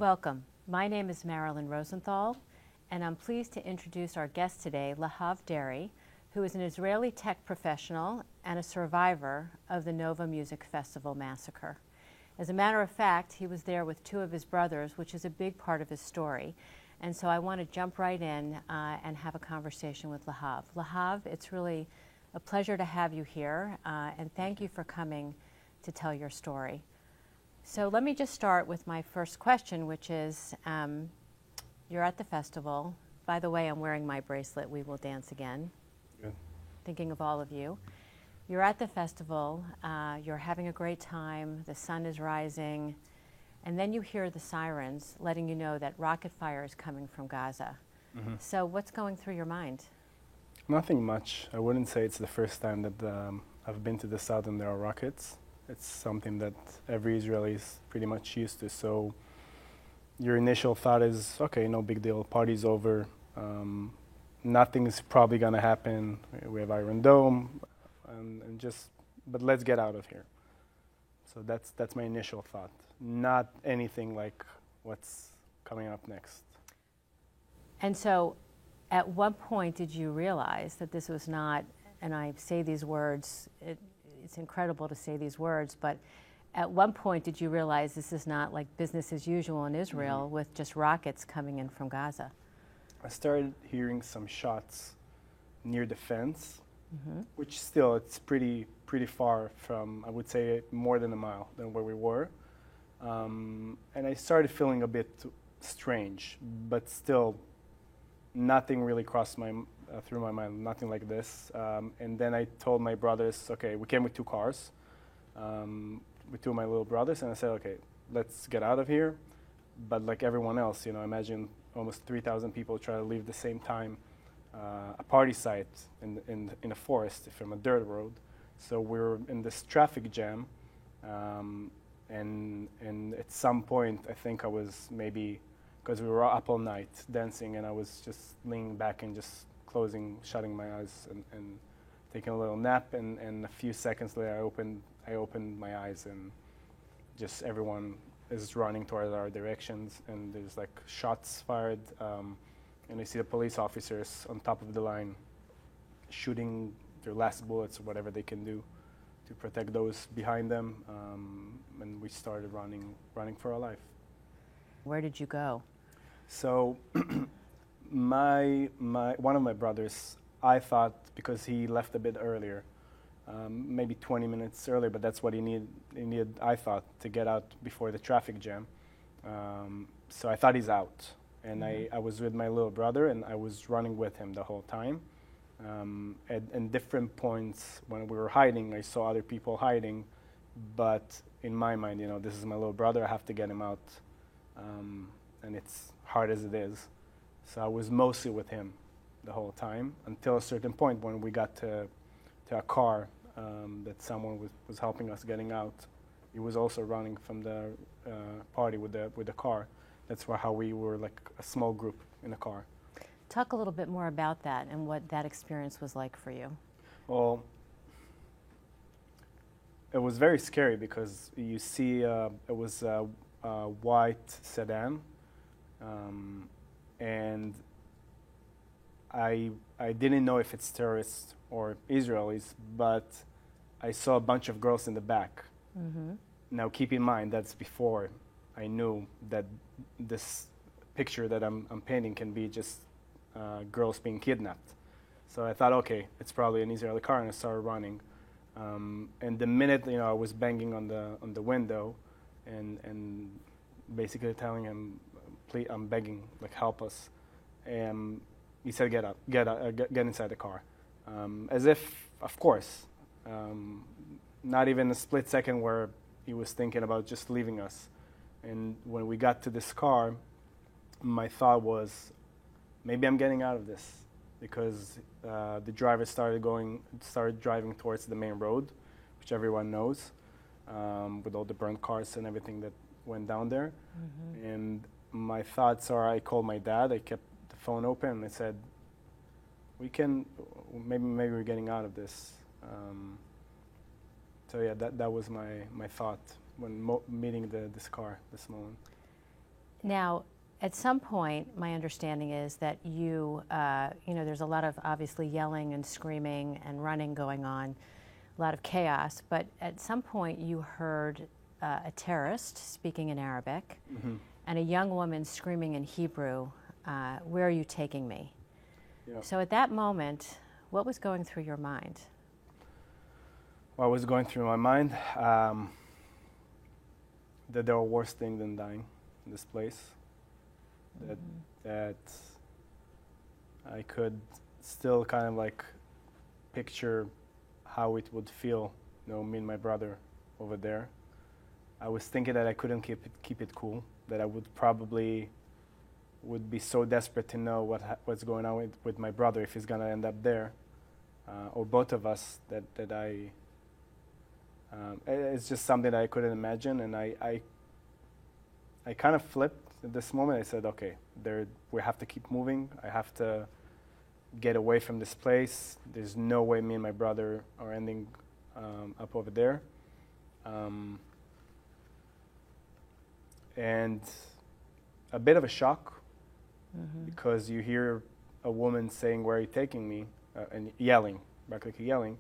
Welcome. My name is Marilyn Rosenthal, and I'm pleased to introduce our guest today, Lahav Deri, who is an Israeli tech professional and a survivor of the Nova Music Festival massacre. As a matter of fact, he was there with two of his brothers, which is a big part of his story. And so I want to jump right in and have a conversation with Lahav. Lahav, it's really a pleasure to have you here, and thank you for coming to tell your story. So let me just start with my first question, which is, you're at the festival. By the way, I'm wearing my bracelet, We Will Dance Again. Good. Thinking of all of you. You're at the festival, you're having a great time, the sun is rising, and then you hear the sirens letting you know that rocket fire is coming from Gaza. Mm-hmm. So what's going through your mind? Nothing much. I wouldn't say it's the first time that I've been to the south and there are rockets. It's something that every Israeli is pretty much used to. So your initial thought is, okay, no big deal, party's over. Nothing is probably going to happen. We have Iron Dome, but let's get out of here. So that's my initial thought. Not anything like what's coming up next. And so at what point did you realize that this was not, and I say these words, it's incredible to say these words, but at what point did you realize this is not like business as usual in Israel with just rockets coming in from Gaza? I started hearing some shots near the fence, which still it's pretty far from, I would say, more than a mile than where we were. And I started feeling a bit strange, but still nothing really crossed through my mind, nothing like this. And then I told my brothers, okay, we came with two cars, with two of my little brothers, and I said, okay, let's get out of here. But like everyone else, imagine almost 3,000 people try to leave the same time a party site in a forest from a dirt road. So we were in this traffic jam, and at some point, I think I was maybe, because we were up all night dancing, and I was just leaning back and just shutting my eyes and taking a little nap, and a few seconds later I opened my eyes, and just everyone is running towards our directions, and there's like shots fired, and I see the police officers on top of the line shooting their last bullets or whatever they can do to protect those behind them, and we started running for our life. Where did you go? So one of my brothers, I thought, because he left a bit earlier, maybe 20 minutes earlier, but that's what he needed, I thought, to get out before the traffic jam. So I thought he's out. And I was with my little brother, and I was running with him the whole time. At different points when we were hiding, I saw other people hiding, but in my mind, this is my little brother, I have to get him out. And it's hard as it is. So I was mostly with him the whole time until a certain point when we got to a car that someone was helping us getting out. He was also running from the party with the car. That's how we were like a small group in a car. Talk a little bit more about that and what that experience was like for you. Well, it was very scary because you see it was a white sedan, and I didn't know if it's terrorists or Israelis, but I saw a bunch of girls in the back. Now keep in mind that's before I knew that this picture that I'm painting can be just girls being kidnapped. So I thought, okay, it's probably an Israeli car, and I started running. And the minute I was banging on the window, and basically telling him, "Please, I'm begging, like help us." He said, "Get inside the car," as if, of course, not even a split second where he was thinking about just leaving us. And when we got to this car, my thought was, maybe I'm getting out of this, because the driver started driving towards the main road, which everyone knows, with all the burnt cars and everything that went down there. And my thoughts are, I called my dad, I kept the phone open, and I said, maybe we're getting out of this. So yeah, that was my thought when meeting this car this morning. Now, at some point, my understanding is that there's a lot of obviously yelling and screaming and running going on, a lot of chaos, but at some point you heard a terrorist speaking in Arabic and a young woman screaming in Hebrew, "Where are you taking me?" Yeah. So at that moment, what was going through your mind? What was going through my mind? That there were worse things than dying in this place. That I could still kind of like picture how it would feel, me and my brother over there. I was thinking that I couldn't keep it cool, that I would be so desperate to know what's going on with my brother if he's gonna end up there, or both of us. It's just something that I couldn't imagine, and I kind of flipped at this moment. I said, okay, we have to keep moving. I have to get away from this place. There's no way me and my brother are ending up over there. And a bit of a shock, because you hear a woman saying, "Where are you taking me?" And yelling, practically yelling,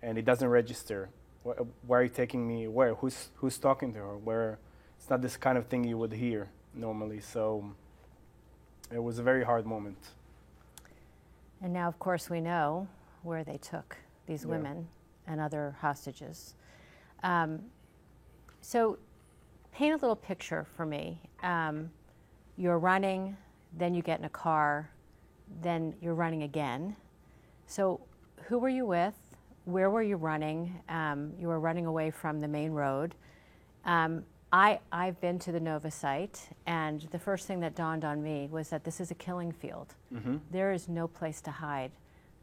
and it doesn't register. Where are you taking me? Where? Who's talking to her? Where? It's not this kind of thing you would hear normally. So it was a very hard moment. And now, of course, we know where they took these women and other hostages. So paint a little picture for me. You're running, then you get in a car, then you're running again. So who were you with? Where were you running? You were running away from the main road. I've been to the Nova site, and the first thing that dawned on me was that this is a killing field. There is no place to hide.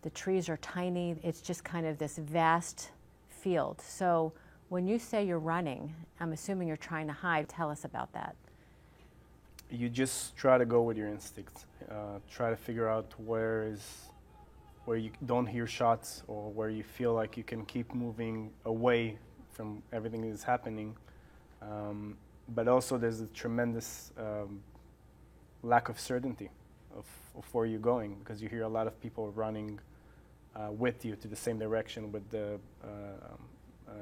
The trees are tiny. It's just kind of this vast field. So when you say you're running, I'm assuming you're trying to hide. Tell us about that. You just try to go with your instincts. Try to figure out where you don't hear shots, or where you feel like you can keep moving away from everything that's happening. But also there's a tremendous lack of certainty of where you're going, because you hear a lot of people running with you to the same direction, with the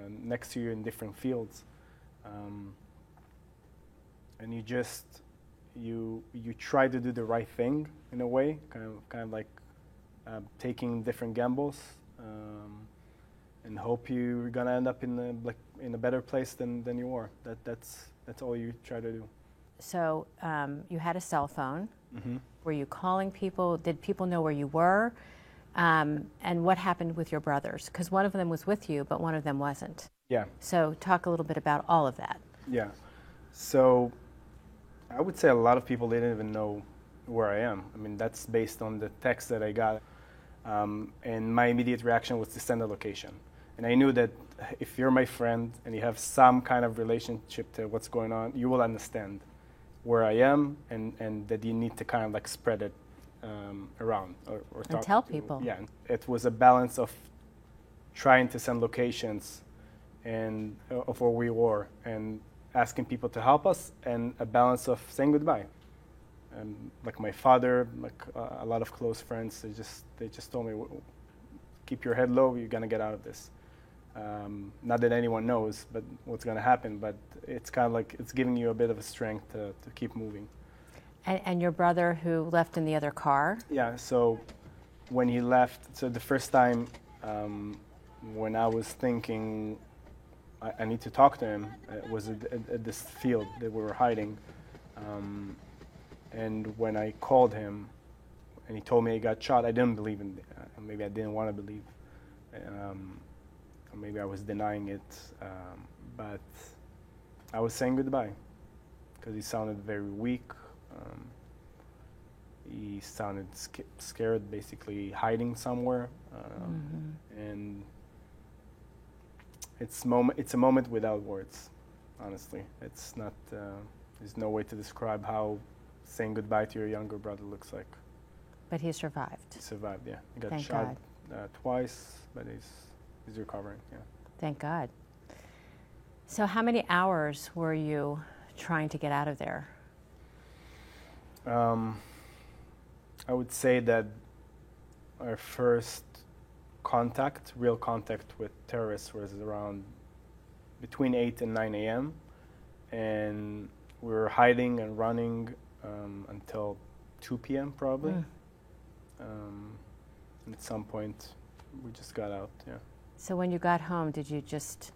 next to you in different fields, and you try to do the right thing in a way, kind of like taking different gambles, and hope you're gonna end up in a better place than you were. That's all you try to do. So you had a cell phone. Were you calling people? Did people know where you were? And what happened with your brothers? Because one of them was with you, but one of them wasn't. Yeah. So talk a little bit about all of that. Yeah. So I would say a lot of people didn't even know where I am. I mean, that's based on the text that I got. And my immediate reaction was to send a location. And I knew that if you're my friend and you have some kind of relationship to what's going on, you will understand where I am, and that you need to kind of like spread it around or talk and tell people. Yeah, it was a balance of trying to send locations and of where we were and asking people to help us, and a balance of saying goodbye. And like my father, like a lot of close friends, they just told me, keep your head low, you're gonna get out of this. Not that anyone knows, but what's gonna happen. But it's kind of like it's giving you a bit of a strength to keep moving. And your brother, who left in the other car? Yeah. So when he left, so the first time when I was thinking I need to talk to him, it was at this field that we were hiding. And when I called him and he told me he got shot, I didn't believe in it. Maybe I didn't want to believe. Or maybe I was denying it. But I was saying goodbye, because he sounded very weak. He sounded scared, basically hiding somewhere. And it's a moment without words, honestly. It's not, there's no way to describe how saying goodbye to your younger brother looks like. But he survived. He survived, yeah. He got Thank shot twice, but he's recovering, yeah. Thank God. So how many hours were you trying to get out of there? Um, I would say that our first contact, real contact with terrorists, was around between 8 and 9 a.m. And we were hiding and running until 2 p.m. probably. And at some point, we just got out. Yeah. So when you got home, did you just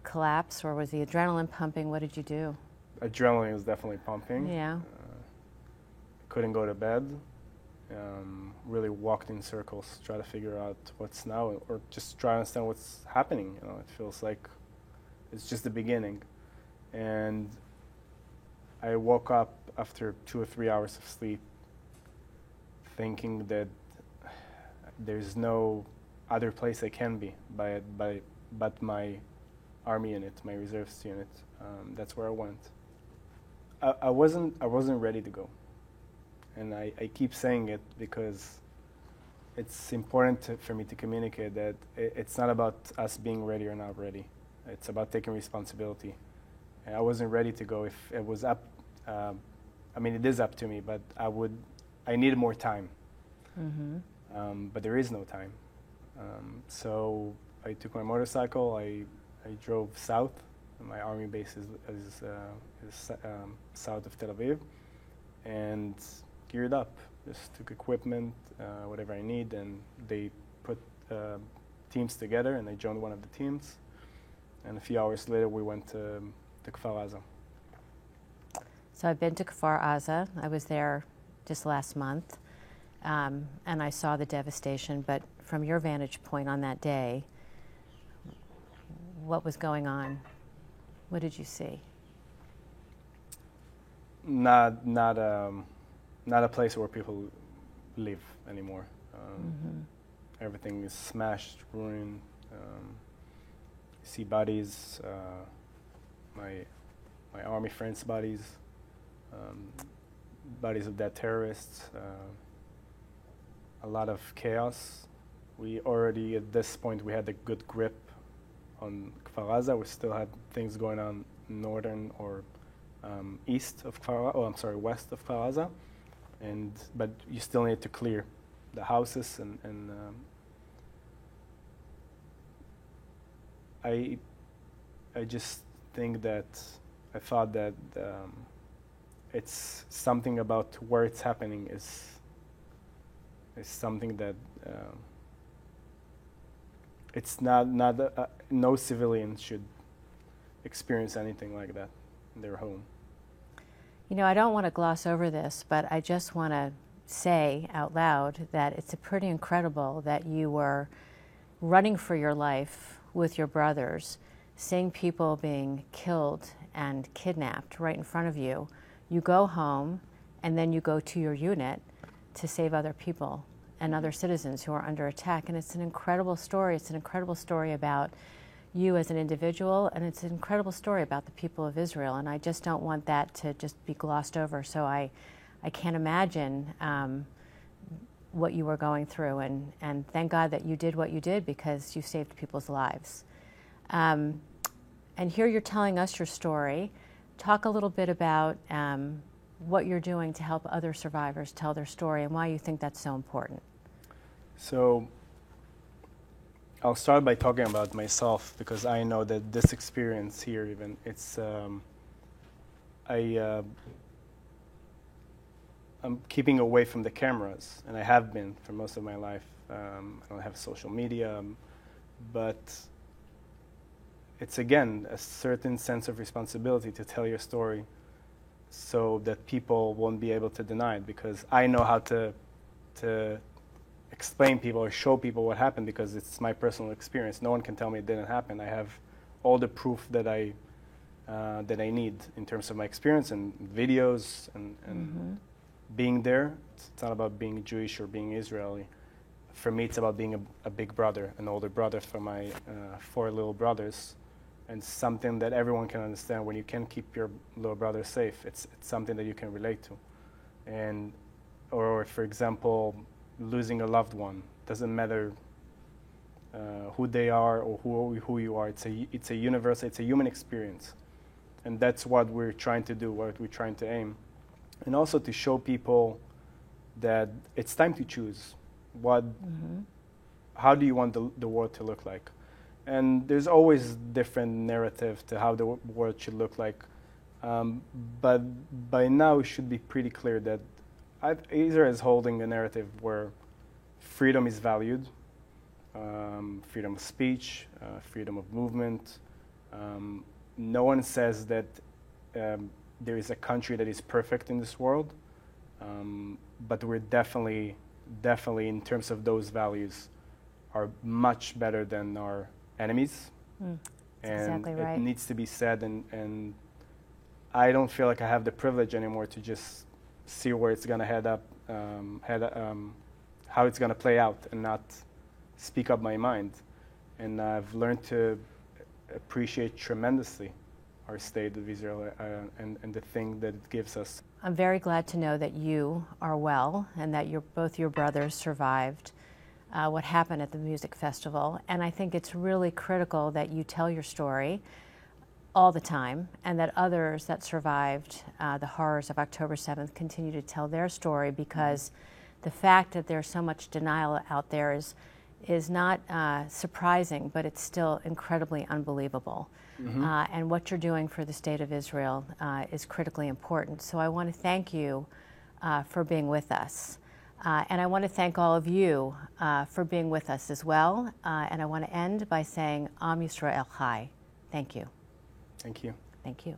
collapse, or was the adrenaline pumping? What did you do? Adrenaline was definitely pumping. Yeah. Couldn't go to bed. Really walked in circles, try to figure out what's now, or just try to understand what's happening. You know, it feels like it's just the beginning. And I woke up after 2 or 3 hours of sleep, thinking that there's no other place I can be but my army unit, my reserves unit. That's where I went. I wasn't ready to go. And I keep saying it because it's important for me to communicate that it's not about us being ready or not ready. It's about taking responsibility. And I wasn't ready to go. If it was up, I mean, it is up to me, but I needed more time. Mm-hmm. But there is no time. So I took my motorcycle, I drove south. My army base is south of Tel Aviv, and geared up. Just took equipment, whatever I need, and they put teams together, and I joined one of the teams. And a few hours later, we went to Kfar Aza. So I've been to Kfar Aza. I was there just last month, and I saw the devastation. But from your vantage point on that day, what was going on? What did you see? Not a place where people live anymore. Everything is smashed, ruined. You see bodies, my army friends' bodies, bodies of dead terrorists. A lot of chaos. We already, at this point, we had a good grip on Kfar Aza. We still had things going on northern or west of Kfar Aza, but you still need to clear the houses and I just think that I thought that it's something about where it's happening is something that it's not no civilian should experience anything like that in their home. You know, I don't want to gloss over this, but I just want to say out loud that it's pretty incredible that you were running for your life with your brothers, seeing people being killed and kidnapped right in front of you. You go home, and then you go to your unit to save other people and other citizens who are under attack. And it's an incredible story. It's an incredible story about you as an individual, and it's an incredible story about the people of Israel. And I just don't want that to just be glossed over. So I can't imagine what you were going through. And thank God that you did what you did, because you saved people's lives. And here you're telling us your story. Talk a little bit about what you're doing to help other survivors tell their story and why you think that's so important. So I'll start by talking about myself, because I know that this experience here, even, it's I'm keeping away from the cameras, and I have been for most of my life. I don't have social media, but it's, again, a certain sense of responsibility to tell your story so that people won't be able to deny it, because I know how to explain people or show people what happened, because it's my personal experience. No one can tell me it didn't happen. I have all the proof that I need in terms of my experience and videos and being there. It's not about being Jewish or being Israeli. For me, it's about being a big brother, an older brother for my 4 little brothers, and something that everyone can understand. When you can keep your little brother safe, it's something that you can relate to. And, or for example, losing a loved one. Doesn't matter who they are or who you are. It's a universal, it's a human experience. And that's what we're trying to do, what we're trying to aim. and also to show people that it's time to choose what, how do you want the world to look like. And there's always different narrative to how the world should look like. But by now it should be pretty clear that Israel is holding a narrative where freedom is valued, freedom of speech, freedom of movement. No one says that there is a country that is perfect in this world, but we're definitely in terms of those values, are much better than our enemies. And Exactly right. It needs to be said, and I don't feel like I have the privilege anymore to just see where it's going to head up, how it's going to play out, and not speak up my mind. And I've learned to appreciate tremendously our state of Israel and the thing that it gives us. I'm very glad to know that you are well and that both your brothers survived what happened at the music festival. And I think it's really critical that you tell your story all the time, and that others that survived the horrors of October 7th continue to tell their story, because the fact that there's so much denial out there is not surprising, but it's still incredibly unbelievable. And what you're doing for the State of Israel is critically important. So I want to thank you for being with us. And I want to thank all of you for being with us as well. And I want to end by saying, Am Yisrael Chai. Thank you. Thank you. Thank you.